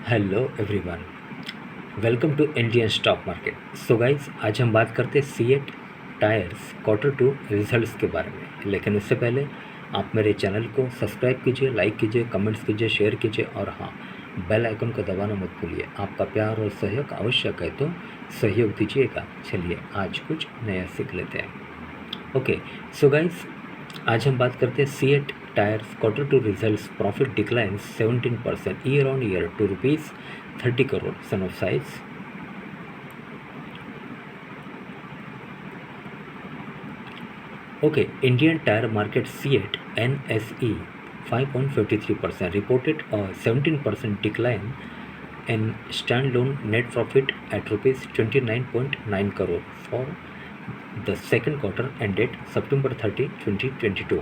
Hello everyone, welcome to Indian stock market. So guys, आज हम बात करते हैं सीएट टायर्स Q2 रिजल्ट्स के बारे में। लेकिन उससे पहले आप मेरे चैनल को सब्सक्राइब कीजिए, लाइक कीजिए, कमेंट्स कीजिए, शेयर कीजिए और हाँ, बेल आइकन को दबाना मत भूलिए। आपका प्यार और सहयोग आवश्यक है, तो सहयोग दीजिएगा। चलिए आज कुछ नया सीख लेते हैं। ओके, सो गाइस, आज हम बात करते हैं CEAT tyres Q2 results. Profit decline 17% year on year to ₹30 crore, son of size. Okay, Indian tire market CEAT NSE 5.53% reported a 17% decline in standalone net profit at rupees 29.9 crore for the second quarter ended September 30, 2022.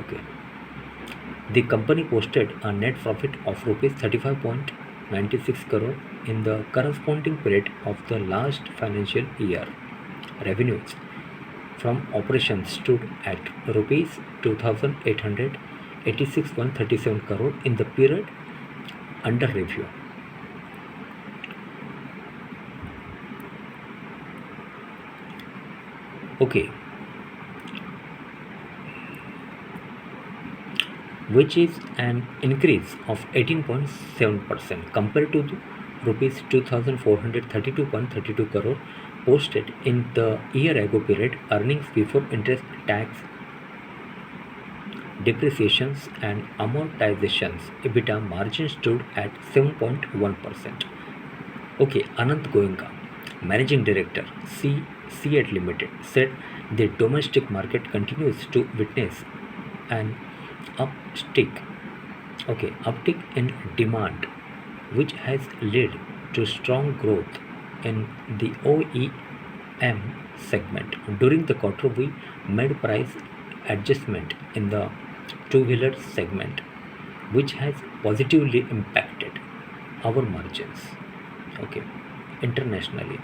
Okay. The company posted a net profit of rupees 35.96 crore in the corresponding period of the last financial year. Revenues from operations stood at rupees 2,886.37 crore in the period under review. Okay, which is an increase of 18.7% compared to the rupees 2,432.32 crore posted in the year ago period. Earnings before interest, tax, depreciations and amortizations EBITDA margin stood at 7.1%. Okay, Anant Goenka, Managing Director, Ceat Limited, said the domestic market continues to witness an uptick in demand, which has led to strong growth in the OEM segment. During the quarter, we made price adjustment in the two-wheeler segment, which has positively impacted our margins. Okay, internationally,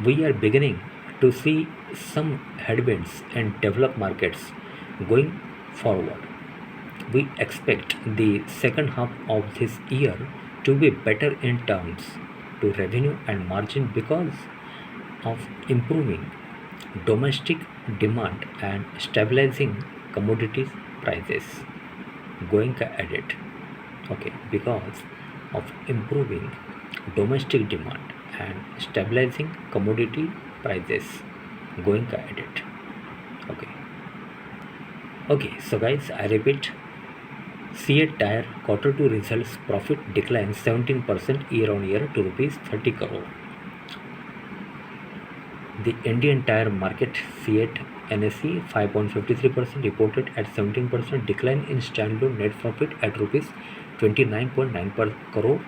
we are beginning to see some headwinds in developed markets going forward. We expect the second half of this year to be better in terms to revenue and margin because of improving domestic demand and stabilizing commodities prices. Goenka added, okay, because of improving domestic demand and stabilizing commodity prices, Goenka added. Okay, so guys, I repeat, CEAT Tyre Q2 results profit declined 17% year on year to rupees 30 crore. The Indian tire market CEAT NSE 5.53% reported at 17% decline in standalone net profit at rupees 29.9 per crore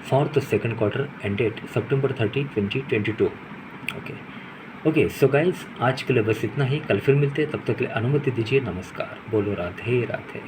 for the second quarter ended September 30, 2022. Okay, so guys, आज के लिए बस इतना ही। कल फिर मिलते हैं, तब तक के लिए अनुमति दीजिए। नमस्कार। बोलो राधे राधे।